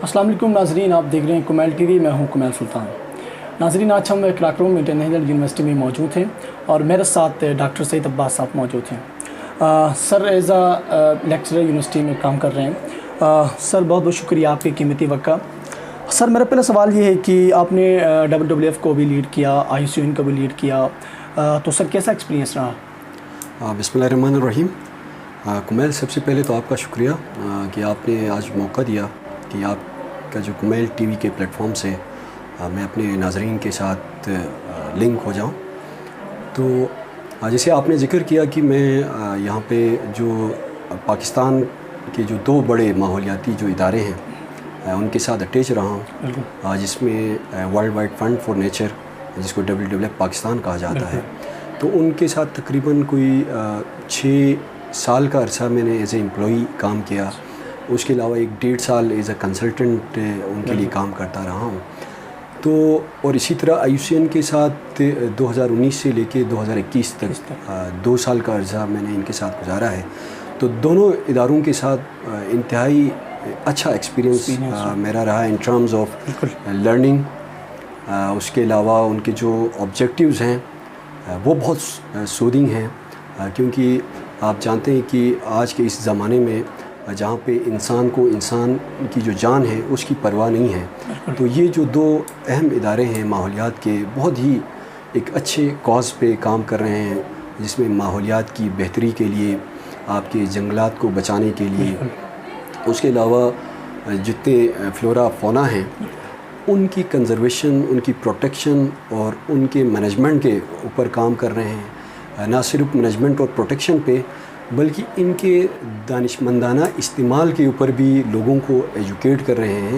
السلام علیکم ناظرین، آپ دیکھ رہے ہیں کومیل ٹی وی، میں ہوں کومیل سلطان۔ ناظرین، آج ہم کراکروم انٹرنیشنل یونیورسٹی میں موجود ہیں اور میرے ساتھ ڈاکٹر سعید عباس صاحب موجود ہیں۔ سر ایز اے لیکچرر یونیورسٹی میں کام کر رہے ہیں۔ سر بہت بہت شکریہ آپ کے قیمتی وقت کا۔ سر میرا پہلا سوال یہ ہے کہ آپ نے WWF کو بھی لیڈ کیا، IUCN کو بھی لیڈ کیا، تو سر کیسا ایکسپیرینس رہا؟ بسم اللہ الرحمن الرحیم۔ کومیل، سب سے پہلے تو آپ کا شکریہ کہ آپ نے آج موقع دیا کہ آپ کا جو کومیل ٹی وی کے پلیٹ فارم سے میں اپنے ناظرین کے ساتھ لنک ہو جاؤں۔ تو جیسے آپ نے ذکر کیا کہ میں یہاں پہ جو پاکستان کے جو دو بڑے ماحولیاتی جو ادارے ہیں ان کے ساتھ اٹیچ رہا ہوں، جس میں world wide fund for nature, جس کو WWF پاکستان کہا جاتا ہے، تو ان کے ساتھ تقریباً کوئی 6 سال کا عرصہ میں نے ایز اے امپلائی کام کیا۔ اس کے علاوہ 1.5 سال ایز اے کنسلٹنٹ ان کے لیے کام کرتا رہا ہوں۔ تو اور اسی طرح IUCN کے ساتھ 2019 سے لے کے 2021 تک 2 سال کا عرصہ میں نے ان کے ساتھ گزارا ہے۔ تو دونوں اداروں کے ساتھ انتہائی اچھا ایکسپیرینس میرا رہا ان ٹرمز آف لرننگ۔ اس کے علاوہ ان کے جو آبجیکٹیوز ہیں وہ بہت سودنگ ہیں، کیونکہ آپ جانتے ہیں کہ آج کے اس زمانے میں جہاں پہ انسان کو انسان کی جو جان ہے اس کی پرواہ نہیں ہے، تو یہ جو دو اہم ادارے ہیں ماحولیات کے، بہت ہی ایک اچھے کاز پہ کام کر رہے ہیں، جس میں ماحولیات کی بہتری کے لیے، آپ کے جنگلات کو بچانے کے لیے، اس کے علاوہ جتنے فلورا فونا ہیں ان کی کنزرویشن، ان کی پروٹیکشن اور ان کے مینجمنٹ کے اوپر کام کر رہے ہیں۔ نہ صرف مینجمنٹ اور پروٹیکشن پہ، بلکہ ان کے دانشمندانہ استعمال کے اوپر بھی لوگوں کو ایجوکیٹ کر رہے ہیں،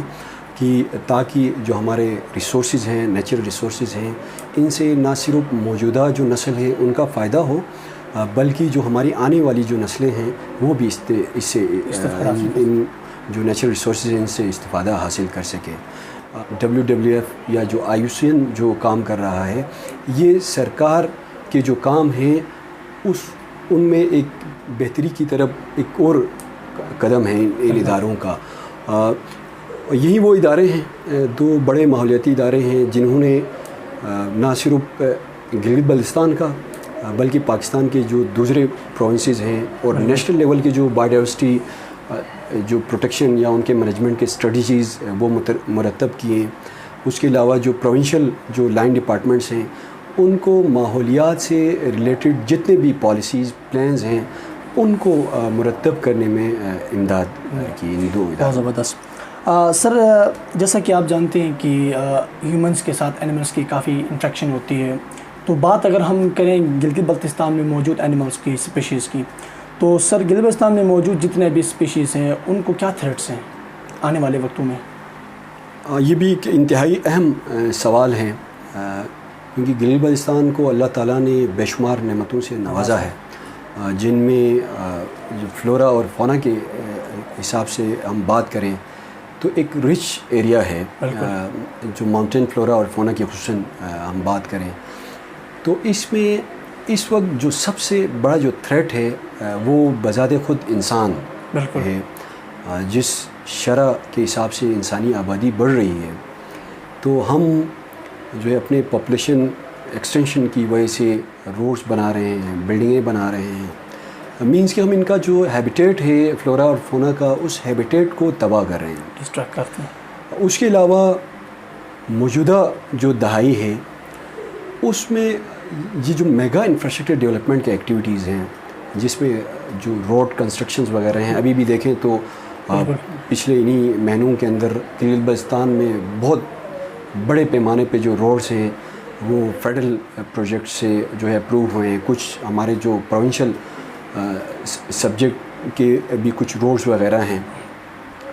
کہ تاکہ جو ہمارے ریسورسز ہیں، نیچرل ریسورسز ہیں، ان سے نہ صرف موجودہ جو نسل ہے ان کا فائدہ ہو، بلکہ جو ہماری آنے والی جو نسلیں ہیں وہ بھی اس سے ان جو نیچرل ریسورسز ہیں ان سے استفادہ حاصل کر سکیں۔ WWF یا جو IUCN جو کام کر رہا ہے، یہ سرکار کے جو کام ہیں ان میں ایک بہتری کی طرف ایک اور قدم ہے ان اداروں کا۔ یہی وہ ادارے ہیں، دو بڑے ماحولیاتی ادارے ہیں جنہوں نے نہ صرف گلگت بلتستان کا بلکہ پاکستان کے جو دوسرے پروونسز ہیں اور نیشنل لیول کے جو بایو ڈائیورسٹی جو پروٹیکشن یا ان کے مینجمنٹ کے اسٹریٹجیز وہ مرتب کیے۔ اس کے علاوہ جو پروونشل جو لائن ڈپارٹمنٹس ہیں ان کو ماحولیات سے ریلیٹڈ جتنے بھی پالیسیز پلانز ہیں ان کو مرتب کرنے میں امداد کی ان دو اداروں۔ بہت زبردست۔ سر جیسا کہ آپ جانتے ہیں کہ ہیومنس کے ساتھ اینیملس کی کافی انٹریکشن ہوتی ہے، تو بات اگر ہم کریں گلگت بلتستان میں موجود اینیملس کی، اسپیشیز کی، تو سر گلگت بلتستان میں موجود جتنے بھی اسپیشیز ہیں ان کو کیا تھریٹس ہیں آنے والے وقتوں میں؟ یہ بھی ایک انتہائی اہم سوال ہے، کیونکہ گلگت بلتستان کو اللہ تعالیٰ نے بے شمار نعمتوں سے نوازا ہے، جن میں جو فلورا اور فونا کے حساب سے ہم بات کریں تو ایک رچ ایریا ہے، جو ماؤنٹین فلورا اور فونا کی خصوصاً ہم بات کریں تو اس میں اس وقت جو سب سے بڑا جو تھریٹ ہے وہ بذات خود انسان ہے۔ جس شرح کے حساب سے انسانی آبادی بڑھ رہی ہے، تو ہم جو ہے اپنے پاپولیشن ایکسٹینشن کی وجہ سے روڈز بنا رہے ہیں، بلڈنگیں بنا رہے ہیں، مینس کہ ہم ان کا جو ہیبیٹیٹ ہے فلورا اور فونا کا، اس ہیبیٹیٹ کو تباہ کر رہے ہیں، ڈسٹریکٹ کرتے ہیں۔ اس کے علاوہ موجودہ جو دہائی ہے اس میں یہ جو میگا انفراسٹرکچر ڈیولپمنٹ کے ایکٹیویٹیز ہیں، جس میں جو روڈ کنسٹرکشنز وغیرہ ہیں، ابھی بھی دیکھیں تو پچھلے انہی مہینوں کے اندر گلگت بلتستان میں بہت بڑے پیمانے پہ جو روڈز ہیں وہ فیڈرل پروجیکٹ سے جو ہے اپروو ہوئے ہیں، کچھ ہمارے جو پروونشل سبجیکٹ کے بھی کچھ روڈز وغیرہ ہیں۔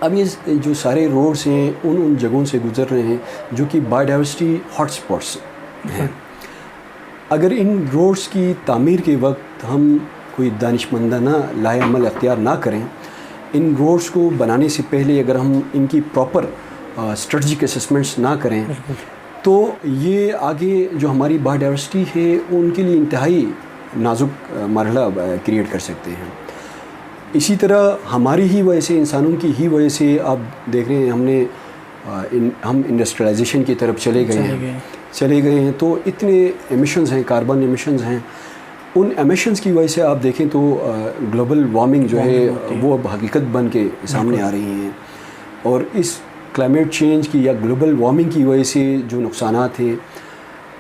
اب یہ جو سارے روڈز ہیں ان جگہوں سے گزر رہے ہیں جو کہ بایو ڈائیورسٹی ہاٹ سپاٹس ہیں۔ اگر ان روڈز کی تعمیر کے وقت ہم کوئی دانشمندانہ لائے عمل اختیار نہ کریں، ان روڈز کو بنانے سے پہلے اگر ہم ان کی پراپر اسٹریٹجک اسسمنٹس نہ کریں تو یہ آگے جو ہماری بایو ڈائیورسٹی ہے ان کے لیے انتہائی نازک مرحلہ کریٹ کر سکتے ہیں۔ اسی طرح ہماری ہی وجہ سے، انسانوں کی ہی وجہ سے آپ دیکھ رہے ہیں ہم انڈسٹریلائزیشن کی طرف چلے گئے ہیں تو اتنے ایمیشنز ہیں، کاربن ایمیشنز ہیں. ان ایمیشنز کی وجہ سے آپ دیکھیں تو گلوبل وارمنگ جو ہے وہ اب حقیقت بن کے سامنے آ رہی ہیں. اور اس کلائمیٹ چینج کی یا گلوبل وارمنگ کی وجہ سے جو نقصانات ہیں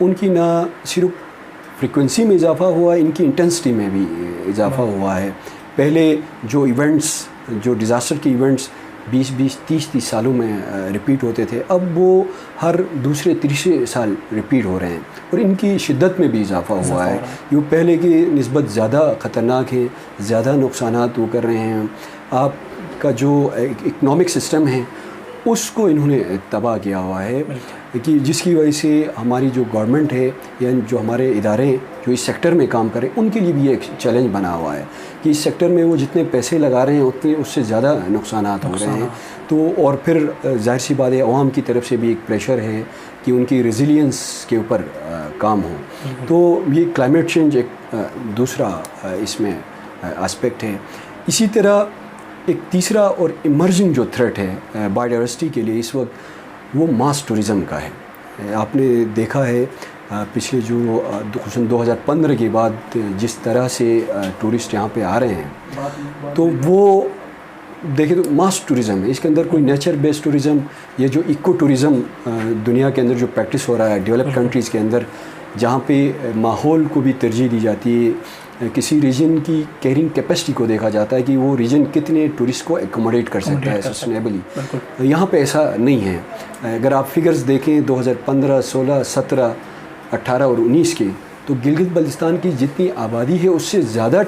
ان کی نہ صرف فریکوینسی میں اضافہ ہوا، ان کی انٹینسٹی میں بھی اضافہ ہوا ہے. پہلے جو ایونٹس، جو ڈیزاسٹر کے ایونٹس 20-30 سالوں میں ریپیٹ ہوتے تھے، اب وہ ہر دوسرے تیسرے سال ریپیٹ ہو رہے ہیں اور ان کی شدت میں بھی اضافہ ہوا ہے. یہ پہلے کی نسبت زیادہ خطرناک ہے، زیادہ نقصانات وہ کر رہے ہیں. آپ کا جو اکنامک سسٹم ہے اس کو انہوں نے تباہ کیا ہوا ہے، کہ جس کی وجہ سے ہماری جو گورنمنٹ ہے یا جو ہمارے ادارے جو اس سیکٹر میں کام کریں ان کے لیے بھی ایک چیلنج بنا ہوا ہے کہ اس سیکٹر میں وہ جتنے پیسے لگا رہے ہیں اتنے اس سے زیادہ نقصانات ہو رہے ہیں. تو اور پھر ظاہر سی بات ہے عوام کی طرف سے بھی ایک پریشر ہے کہ ان کی ریزیلینس کے اوپر کام ہو. تو یہ کلائمیٹ چینج ایک دوسرا اس میں اسپیکٹ ہے. اسی طرح ایک تیسرا اور ایمرجنگ جو تھریٹ ہے بایو ڈائیورسٹی کے لیے اس وقت وہ ماس ٹورزم کا ہے. آپ نے دیکھا ہے پچھلے جو خصوصاً 2015 کے بعد جس طرح سے ٹورسٹ یہاں پہ آ رہے ہیں تو وہ دیکھیں تو ماس ٹورزم ہے. اس کے اندر کوئی نیچر بیسڈ ٹورزم، یہ جو ایکو ٹورزم دنیا کے اندر جو پریکٹس ہو رہا ہے ڈیولپ کنٹریز کے اندر، جہاں پہ ماحول کو بھی ترجیح دی جاتی ہے، کسی ریجن کی کیرنگ کیپیسٹی کو دیکھا جاتا ہے کہ وہ ریجن کتنے ٹورسٹ کو ایکوموڈیٹ کر سکتا ہے سسٹینیبلی. یہاں پہ ایسا نہیں ہے. اگر آپ فگرز دیکھیں 2015، 16، 17، 18 اور 19 کے، تو گلگت بلتستان کی جتنی آبادی ہے اس سے زیادہ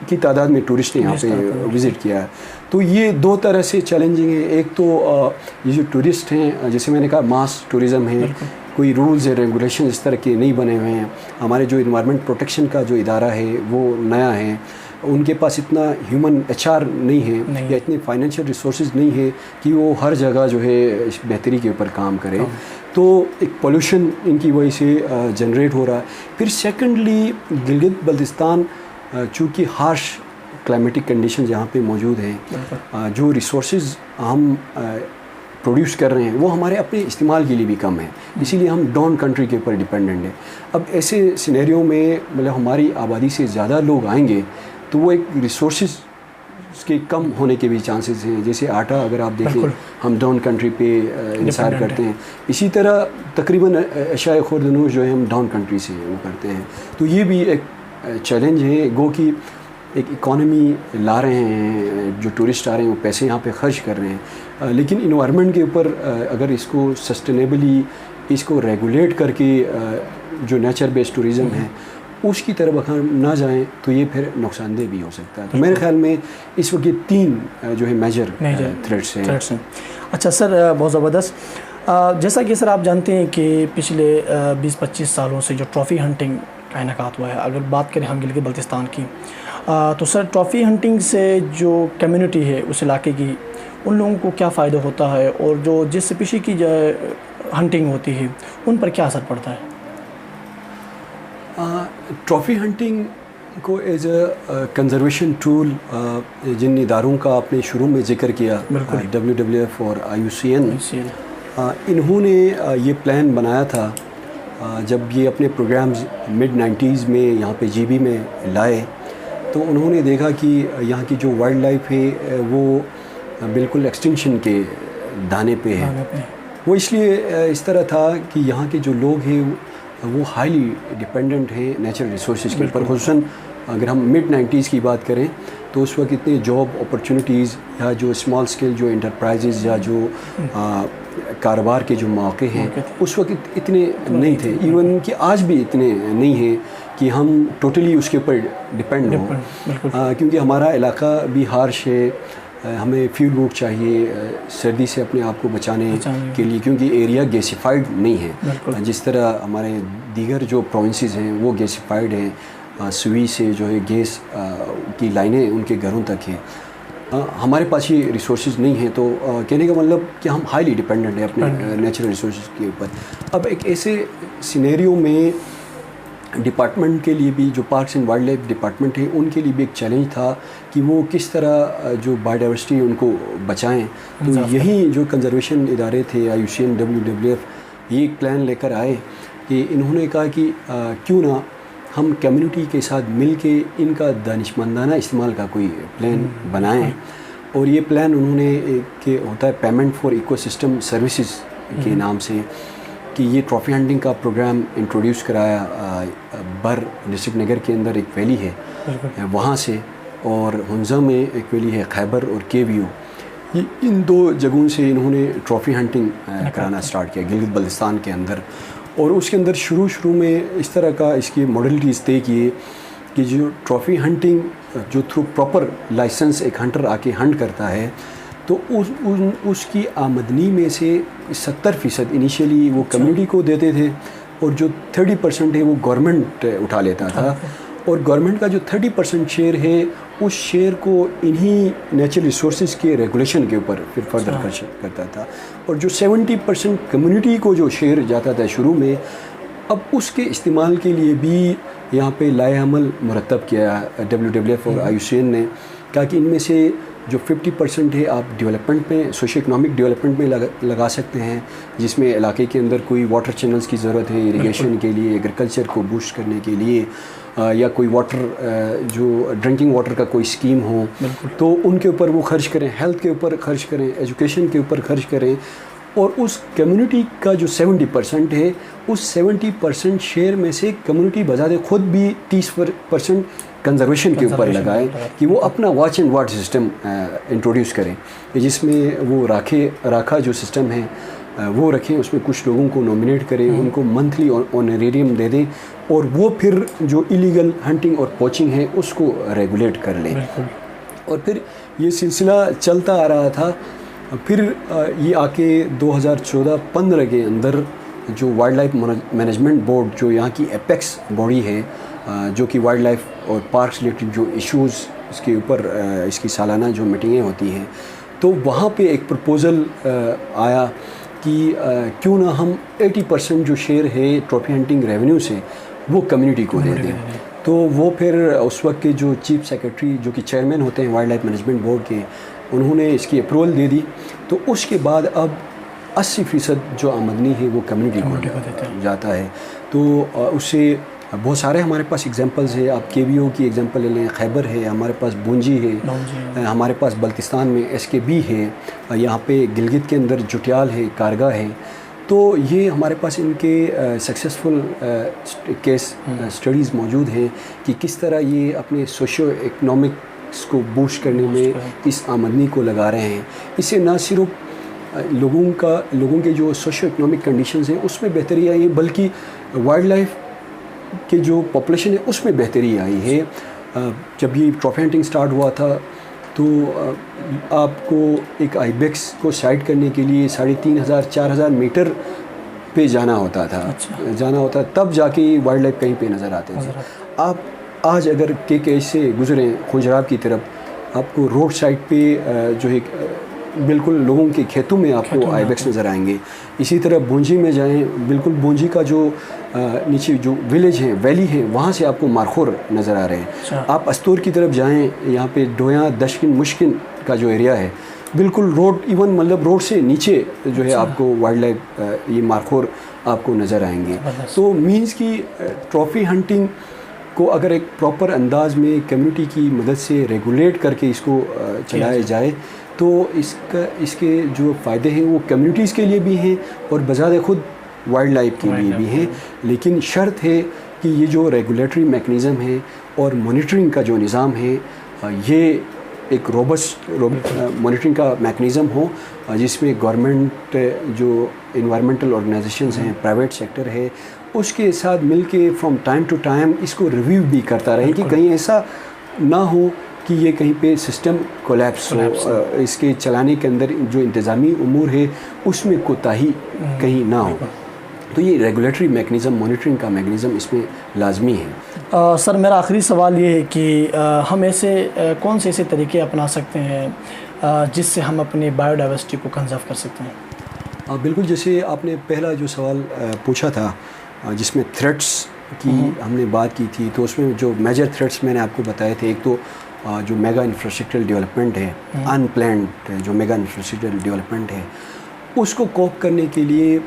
کی تعداد میں ٹورسٹ نے یہاں پہ وزٹ کیا ہے. تو یہ دو طرح سے چیلنجنگ ہے. ایک تو یہ جو ٹورسٹ ہیں جیسے میں نے کہا ماس ٹورزم ہے، کوئی رولز یا ریگولیشن اس طرح کے نہیں بنے ہوئے ہیں. ہمارے جو انوائرمنٹ پروٹیکشن کا جو ادارہ ہے وہ نیا ہے، ان کے پاس اتنا ہیومن HR نہیں ہے یا اتنے فائنینشیل ریسورسز نہیں ہے کہ وہ ہر جگہ جو ہے بہتری کے اوپر کام کرے. تو ایک پولوشن ان کی وجہ سے جنریٹ ہو رہا ہے. پھر سیکنڈلی گلگت بلتستان چونکہ ہارش کلائمیٹک کنڈیشن یہاں پہ موجود ہیں، جو ریسورسز ہم پروڈیوس کر رہے ہیں وہ ہمارے اپنے استعمال کے لیے بھی کم ہیں، اسی لیے ہم ڈاؤن کنٹری کے اوپر ڈیپینڈنٹ ہیں. اب ایسے سینیریو میں مطلب ہماری آبادی سے زیادہ لوگ آئیں گے تو وہ ایک ریسورسز کے کم ہونے کے بھی چانسز ہیں. جیسے آٹا اگر آپ دیکھیں ہم ڈاؤن کنٹری پہ انحصار کرتے ہیں، اسی طرح تقریباً اشیاء خوردنوش جو ہے ہم ڈاؤن کنٹری سے وہ کرتے ہیں. تو یہ بھی ایک چیلنج ہے. گو کہ ایک اکانومی لا رہے ہیں، جو ٹورسٹ آ رہے ہیں وہ پیسے یہاں پہ خرچ کر رہے ہیں، لیکن انوائرمنٹ کے اوپر اگر اس کو سسٹینیبلی اس کو ریگولیٹ کر کے جو نیچر بیسڈ ٹورزم ہے اس کی طرف اگر نہ جائیں تو یہ پھر نقصان دہ بھی ہو سکتا ہے. تو میرے خیال میں اس وقت یہ 3 جو ہے میجر تھریٹس ہیں. اچھا سر، بہت زبردست. جیسا کہ سر آپ جانتے ہیں کہ پچھلے 20-25 سالوں سے جو ٹرافی ہنٹنگ کا انعقاد ہوا ہے، اگر بات کریں ہم گلگت بلتستان کی، تو سر ٹرافی ہنٹنگ سے جو کمیونٹی ہے اس علاقے کی، ان لوگوں کو کیا فائدہ ہوتا ہے، اور جو جس اسپیشی کی جو ہنٹنگ ہوتی ہے ان پر کیا اثر پڑتا ہے؟ ٹرافی ہنٹنگ کو ایز اے کنزرویشن ٹول جن اداروں کا آپ نے شروع میں ذکر کیا، WWF اور IUCN، انہوں نے یہ پلان بنایا تھا جب یہ اپنے پروگرامز mid-90s میں یہاں پہ GB میں لائے، تو انہوں نے دیکھا کہ یہاں کی جو وائلڈ لائف ہے وہ بالکل ایکسٹنکشن کے دانے پہ ہے. وہ اس لیے اس طرح تھا کہ یہاں کے جو لوگ ہیں وہ ہائیلی ڈیپینڈنٹ ہیں نیچرل ریسورسز کے اوپر. خصوصاً اگر ہم mid-90s کی بات کریں تو اس وقت اتنے جاب اپرچونیٹیز یا جو اسمال اسکیل جو انٹرپرائزز یا جو کاروبار کے جو مواقع ہیں اس وقت اتنے نہیں تھے. ایون کہ آج بھی اتنے نہیں ہیں کہ ہم ٹوٹلی اس کے اوپر ڈپینڈ ہوں، کیونکہ ہمارا علاقہ بھی ہارش ہے. ہمیں فیوڈ ووڈ چاہیے سردی سے اپنے آپ کو بچانے کے لیے، کیونکہ ایریا گیسیفائڈ نہیں ہے جس طرح ہمارے دیگر جو پروونسز ہیں وہ گیسیفائڈ ہیں. سوئی سے جو ہے گیس کی لائنیں ان کے گھروں تک ہیں. ہمارے پاس یہ ریسورسز نہیں ہیں. تو کہنے کا مطلب کہ ہم ہائیلی ڈیپینڈنٹ ہیں اپنے نیچرل ریسورسز کے اوپر. اب ایک ایسے سینیریو میں ڈپارٹمنٹ کے لیے بھی, جو parks and wildlife department ہے, ان کے لیے بھی ایک چیلنج تھا کہ وہ کس طرح جو بایو ڈائیورسٹی ان کو بچائیں. تو یہی جو کنزرویشن ادارے تھے IUCN WWF, یہ ایک پلان لے کر آئے کہ انہوں نے کہا کہ کیوں نہ ہم کمیونٹی کے ساتھ مل کے ان کا دانشمندانہ استعمال کا کوئی پلان بنائیں. اور یہ پلان انہوں نے کہ ہوتا ہے payment for ecosystem services کے نام سے, کہ یہ ٹرافی ہنٹنگ کا پروگرام انٹروڈیوس کرایا. بر ڈسٹرکٹ نگر کے اندر ایک ویلی ہے وہاں سے, اور ہنزا میں ایک ویلی ہے خیبر اور KVO, ان 2 جگہوں سے انہوں نے ٹرافی ہنٹنگ کرانا اسٹارٹ کیا گلگت بلتستان کے اندر. اور اس کے اندر شروع میں اس طرح کا اس کی ماڈلٹیز طے کیے کہ جو ٹرافی ہنٹنگ جو تھرو پراپر لائسنس ایک ہنٹر آ کے ہنٹ کرتا ہے, تو اس کی آمدنی میں سے 70% انیشیلی وہ کمیونٹی کو دیتے تھے, اور جو 30% ہے وہ گورنمنٹ اٹھا لیتا تھا. اور گورنمنٹ کا جو 30% شیئر ہے, اس شیئر کو انہی نیچرل ریسورسز کے ریگولیشن کے اوپر پھر فردر خرچ کرتا تھا. اور جو 70% کمیونٹی کو جو شیئر جاتا تھا شروع میں, اب اس کے استعمال کے لیے بھی یہاں پہ لائحہ عمل مرتب کیا WWF اور IUCN نے, کہا کہ ان میں سے جو 50% ہے آپ ڈیولپمنٹ میں, سوشو اکنامک ڈیولپمنٹ میں لگا سکتے ہیں, جس میں علاقے کے اندر کوئی واٹر چینلز کی ضرورت ہے اریگیشن کے لیے, ایگریکلچر کو بوسٹ کرنے کے لیے, یا کوئی واٹر جو ڈرنکنگ واٹر کا کوئی اسکیم ہو, تو ان کے اوپر وہ خرچ کریں, ہیلتھ کے اوپر خرچ کریں, ایجوکیشن کے اوپر خرچ کریں. اور اس کمیونٹی کا جو 70% ہے, اس 70% شیئر میں سے کمیونٹی بذات خود بھی 30% کنزرویشن کے اوپر لگائے کہ وہ اپنا watch and what system introduce کریں, جس میں وہ راکھا جو سسٹم ہے وہ رکھیں, اس میں کچھ لوگوں کو نومینیٹ کریں, ان کو منتھلی آنریریم دے دیں, اور وہ پھر جو ایلیگل ہنٹنگ اور پوچنگ ہے اس کو ریگولیٹ کر لیں. اور پھر یہ سلسلہ چلتا آ رہا تھا. پھر یہ آ کے 2014-15 کے اندر جو وائلڈ لائف مینجمنٹ بورڈ, جو یہاں کی ایپیکس باڈی ہے, جو کہ وائلڈ لائف اور پارکس ریلیٹڈ جو ایشوز اس کے اوپر اس کی سالانہ جو میٹنگیں ہوتی ہیں, تو وہاں پہ ایک پرپوزل آیا کہ کیوں نہ ہم 80% جو شیئر ہے ٹرافی ہنٹنگ ریونیو سے وہ کمیونٹی کو دے دیں. تو وہ پھر اس وقت کے جو چیف سیکرٹری جو کہ چیئرمین ہوتے ہیں وائلڈ لائف مینجمنٹ بورڈ کے, انہوں نے اس کی اپروول دے دی. تو اس کے بعد اب 80% جو آمدنی ہے وہ کمیونٹی کو جاتا ہے. تو اس سے بہت سارے ہمارے پاس ایگزامپلز ہے. آپ KVO کی ایگزامپل لے لیں, خیبر ہے, ہمارے پاس بونجی ہے, ہمارے پاس بلتستان میں SKB ہے, یہاں پہ گلگت کے اندر جٹیال ہے, کارگا ہے. تو یہ ہمارے پاس ان کے سکسیسفل کیس اسٹڈیز موجود ہیں کہ کس طرح یہ اپنے سوشو اکنامکس کو بوسٹ کرنے میں اس آمدنی کو لگا رہے ہیں. اس سے نہ صرف لوگوں کے جو سوشو اکنامک کنڈیشنز ہیں اس میں بہتری آئی ہے, بلکہ وائلڈ لائف کے جو پاپولیشن ہے اس میں بہتری آئی ہے. جب یہ ٹرافی ہنٹنگ سٹارٹ ہوا تھا تو آپ کو ایک آئیبیکس کو سائٹ کرنے کے لیے 3500-4000 میٹر پہ جانا ہوتا تھا, تب جا کے وائلڈ لائف کہیں پہ نظر آتے تھے. آپ آج اگر KK سے گزریں خنجراب کی طرف, آپ کو روڈ سائڈ پہ جو ہے بالکل لوگوں کے کھیتوں میں آپ کو آئیبیکس نظر آئیں گے. اسی طرح بونجی میں جائیں, بالکل بونجی کا جو نیچے جو ولیج ہے, ویلی ہے, وہاں سے آپ کو مارخور نظر آ رہے ہیں. آپ استور کی طرف جائیں, یہاں پہ ڈویاں دشکن مشکن کا جو ایریا ہے, بالکل روڈ ایون مطلب روڈ سے نیچے جو ہے آپ کو وائلڈ لائف یہ مارخور آپ کو نظر آئیں گے. تو مینس کی ٹرافی ہنٹنگ کو اگر ایک پراپر انداز میں کمیونٹی کی مدد سے ریگولیٹ کر کے اس کو چلایا جائے تو اس کے جو فائدے ہیں وہ کمیونٹیز کے لیے بھی ہیں اور بذات خود وائلڈ لائف کے لیے بھی ہیں. لیکن شرط ہے کہ یہ جو ریگولیٹری میکنزم ہے اور مانیٹرنگ کا جو نظام ہے یہ ایک روبسٹ مانیٹرنگ کا میکنزم ہو, جس میں گورنمنٹ جو انوائرمنٹل آرگنائزیشنز ہیں, پرائیویٹ سیکٹر ہے, اس کے ساتھ مل کے فرام ٹائم ٹو ٹائم اس کو ریویو بھی کرتا رہے کہ کہیں ایسا نہ ہو کہ یہ کہیں پہ سسٹم کولیپس ہو, اس کے چلانے کے اندر جو انتظامی امور ہے اس میں کوتاہی کہیں نہ ہو. تو یہ ریگولیٹری میکنزم, مانیٹرنگ کا میکنزم اس میں لازمی ہے. سر میرا آخری سوال یہ ہے کہ ہم کون سے ایسے طریقے اپنا سکتے ہیں جس سے ہم اپنی بایو ڈائیورسٹی کو کنزرو کر سکتے ہیں؟ بالکل, جیسے آپ نے پہلا جو سوال پوچھا تھا جس میں تھریٹس کی ہم نے بات کی تھی، تو اس میں جو میجر تھریٹس میں نے آپ کو بتائے تھے، ایک تو جو میگا انفراسٹرکچرل ڈیولپمنٹ ہے، ان پلانڈ جو میگا انفراسٹرکچرل ڈیولپمنٹ ہے، اس کو کوپ کرنے کے لیے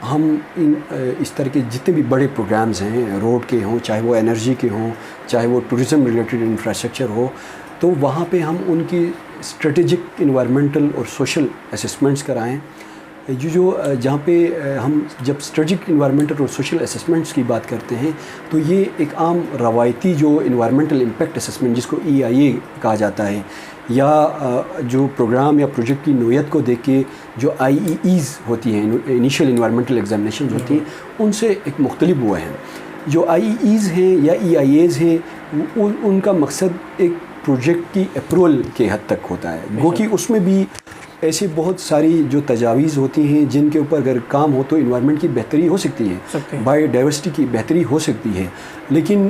ہم اس طرح کے جتنے بھی بڑے پروگرامز ہیں، روڈ کے ہوں، چاہے وہ انرجی کے ہوں، چاہے وہ ٹورزم ریلیٹڈ انفراسٹرکچر ہو، تو وہاں پہ ہم ان کی اسٹریٹجک انوائرمنٹل اور سوشل اسسمنٹس کرائیں. جہاں پہ ہم جب اسٹریٹجک انوائرمنٹل اور سوشل اسسمنٹس کی بات کرتے ہیں تو یہ ایک عام روایتی جو انوائرمنٹل امپیکٹ اسسمنٹ جس کو EIA کہا جاتا ہے، یا جو پروگرام یا پروجیکٹ کی نوعیت کو دیکھ کے جو IEEs ہوتی ہیں، انیشیل انوائرمنٹل ایگزامینیشنز ہوتی ہیں، ان سے ایک مختلف وہ ہیں. جو IEEs ہیں یا EIAs ہیں، ان کا مقصد ایک پروجیکٹ کی اپروول کے حد تک ہوتا ہے، گو کہ اس میں بھی ایسی بہت ساری جو تجاویز ہوتی ہیں جن کے اوپر اگر کام ہو تو انوائرمنٹ کی بہتری ہو سکتی ہے، بایو ڈائیورسٹی کی بہتری ہو سکتی ہے. لیکن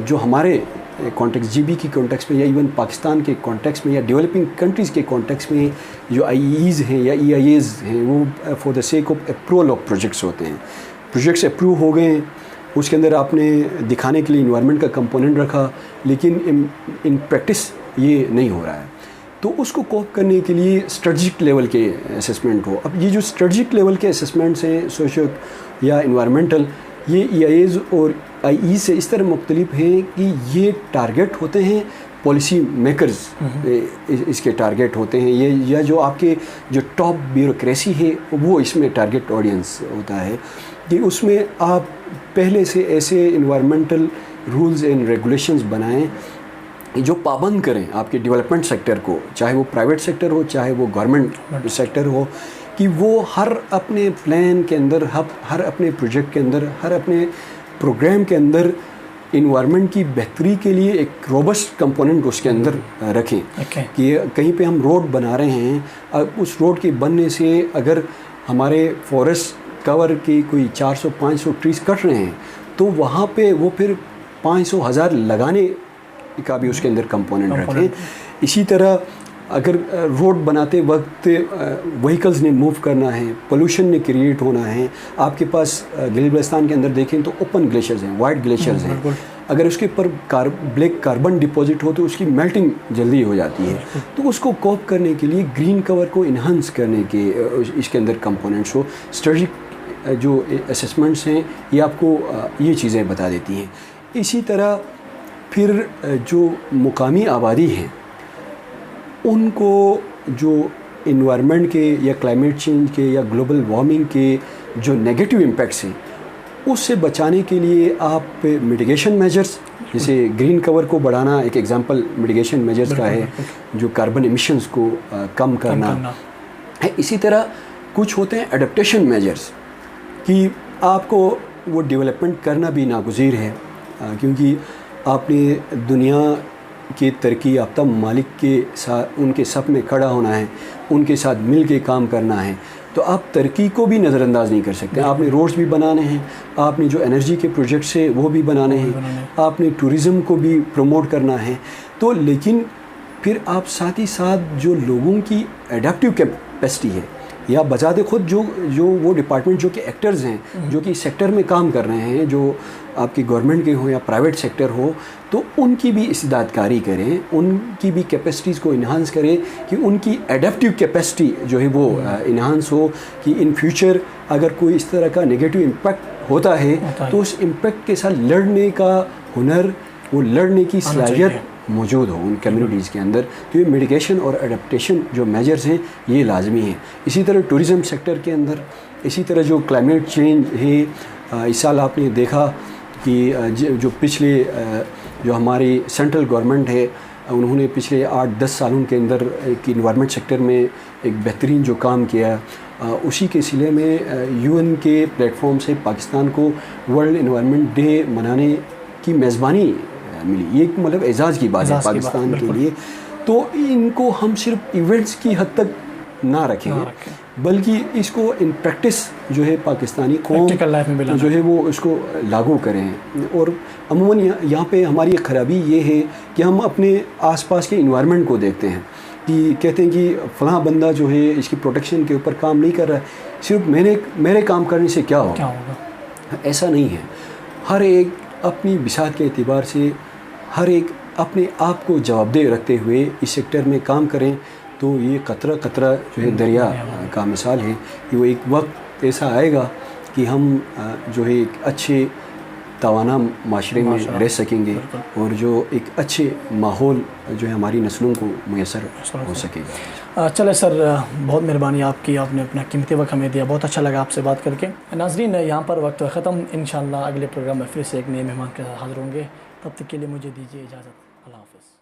جو ہمارے کانٹیکس GB کی کانٹیکس میں، یا ایون پاکستان کے کانٹیکس میں، یا ڈیولپنگ کنٹریز کے کانٹیکس میں جو IEEs ہیں یا EIAs ہیں، وہ for the sake of approval of projects ہوتے ہیں. پروجیکٹس اپروو ہو گئے، اس کے اندر آپ نے دکھانے کے لیے انوائرمنٹ کا کمپوننٹ رکھا، لیکن ان پریکٹس یہ نہیں ہو رہا ہے. تو اس کو کوپ کرنے کے لیے اسٹریٹجک لیول کے اسسمنٹ ہو. اب یہ جو اسٹریٹجک لیول کے اسسمنٹس ہیں سوشل یا انوائرمنٹل، یہ EIAs اور IE سے اس طرح مختلف ہیں کہ یہ ٹارگیٹ ہوتے ہیں پالیسی میکرز، اس کے ٹارگیٹ ہوتے ہیں یہ، یا جو آپ کے جو ٹاپ بیوروکریسی ہے وہ اس میں ٹارگیٹ آڈینس ہوتا ہے، کہ اس میں آپ پہلے سے ایسے انوائرمنٹل رولز اینڈ ریگولیشنز بنائیں جو پابند کریں آپ کے ڈیولپمنٹ سیکٹر کو، چاہے وہ پرائیویٹ سیکٹر ہو چاہے وہ گورنمنٹ سیکٹر ہو، کہ وہ ہر اپنے پلان کے اندر، ہر اپنے پروجیکٹ کے اندر، ہر اپنے پروگرام کے اندر انوائرمنٹ کی بہتری کے لیے ایک روبسٹ کمپوننٹ اس کے اندر رکھیں. کہ کہیں پہ ہم روڈ بنا رہے ہیں، اس روڈ کے بننے سے اگر ہمارے فارسٹ کور کی کوئی 400-500 ٹریز کٹ رہے ہیں تو وہاں پہ وہ پھر 500,000 لگانے کا بھی اس کے اندر کمپوننٹ رکھیں. اسی طرح اگر روڈ بناتے وقت وہیکلز نے موو کرنا ہے، پولوشن نے کریٹ ہونا ہے، آپ کے پاس گلگت بلتستان کے اندر دیکھیں تو اوپن گلیشیئرز ہیں، وائٹ گلیشیئرز ہیں، اگر اس کے اوپر بلیک کاربن ڈپازٹ ہو تو اس کی میلٹنگ جلدی ہو جاتی ہے. تو اس کو کوپ کرنے کے لیے گرین کور کو انہانس کرنے کے اس کے اندر کمپوننٹس ہو. اسٹریٹجک جو اسسمنٹس ہیں یہ آپ کو یہ چیزیں بتا دیتی ہیں. اسی طرح پھر جو مقامی آبادی ہیں ان کو جو انوائرمنٹ کے یا کلائمیٹ چینج کے یا گلوبل وارمنگ کے جو نیگیٹو امپیکٹس ہیں اس سے بچانے کے لیے آپ میٹیگیشن میجرز، جیسے گرین کور کو بڑھانا ایک ایگزامپل میٹیگیشن میجرز کا ہے، جو کاربن ایمیشنز کو کم کرنا ہے. اسی طرح کچھ ہوتے ہیں ایڈپٹیشن میجرز، کہ آپ کو وہ ڈیولپمنٹ کرنا بھی ناگزیر ہے، کیونکہ آپ نے دنیا کے ترقی یافتہ ممالک کے ساتھ ان کے صف میں کھڑا ہونا ہے، ان کے ساتھ مل کے کام کرنا ہے. تو آپ ترقی کو بھی نظر انداز نہیں کر سکتے. آپ نے روڈز بھی بنانے ہیں، آپ نے جو انرجی کے پروجیکٹس ہیں وہ بھی بنانے ہیں، آپ نے ٹورزم کو بھی پروموٹ کرنا ہے. تو لیکن پھر آپ ساتھ ہی ساتھ جو لوگوں کی ایڈیپٹیو کیپیسٹی ہے، یا بذات خود جو وہ ڈپارٹمنٹ جو کہ ایکٹرز ہیں، جو کہ سیکٹر میں کام کر رہے ہیں، جو آپ کی گورنمنٹ کے ہوں یا پرائیویٹ سیکٹر ہو، تو ان کی بھی استعداد کاری کریں، ان کی بھی کیپیسٹیز کو انہانس کریں، کہ ان کی ایڈیپٹیو کیپیسٹی جو ہے وہ انہانس ہو، کہ ان فیوچر اگر کوئی اس طرح کا نگیٹو امپیکٹ ہوتا ہے تو اس امپیکٹ کے ساتھ لڑنے کا ہنر، وہ لڑنے کی صلاحیت موجود ہو ان کمیونٹیز کے اندر. تو یہ میڈیکیشن اور ایڈپٹیشن جو میجرز ہیں یہ لازمی ہیں. اسی طرح ٹورزم سیکٹر کے اندر، اسی طرح جو کلائمیٹ چینج ہے، اس سال آپ نے دیکھا کہ جو پچھلے جو ہماری سینٹرل گورنمنٹ ہے انہوں نے پچھلے 8-10 سالوں کے اندر ایک انوائرمنٹ سیکٹر میں ایک بہترین جو کام کیا، اسی کے سلے میں UN کے پلیٹ فارم سے پاکستان کو ورلڈ انوائرمنٹ ڈے منانے کی میزبانی ملی. یہ ایک مطلب اعزاز کی بات ہے پاکستان کے لیے. تو ان کو ہم صرف ایونٹس کی حد تک نہ رکھیں، بلکہ اس کو ان پریکٹس جو ہے پاکستانی قوم جو ہے وہ اس کو لاگو کریں. اور عموماً یہاں پہ ہماری ایک خرابی یہ ہے کہ ہم اپنے آس پاس کے انوائرمنٹ کو دیکھتے ہیں، کہ کہتے ہیں کہ فلاں بندہ جو ہے اس کی پروٹیکشن کے اوپر کام نہیں کر رہا ہے، صرف میرے کام کرنے سے کیا ہوگا. ایسا نہیں ہے. ہر ایک اپنی بساط کے اعتبار سے ہر ایک اپنے آپ کو جوابدہ رکھتے ہوئے اس سیکٹر میں کام کریں تو یہ قطرہ قطرہ جو ہے دریا کا مثال ہے کہ وہ ایک وقت ایسا آئے گا کہ ہم جو ہے ایک اچھے توانا معاشرے میں رہ سکیں گے اور جو ایک اچھے ماحول جو ہے ہماری نسلوں کو میسر ہو سکے گا. چلے سر، بہت مہربانی آپ کی، آپ نے اپنا قیمتی وقت ہمیں دیا، بہت اچھا لگا آپ سے بات کر کے. ناظرین یہاں پر وقت ختم، انشاءاللہ اگلے پروگرام میں پھر سے ایک نئے مہمان کے ساتھ حاضر ہوں گے. تب تک کے لیے مجھے دیجیے اجازت. اللہ حافظ.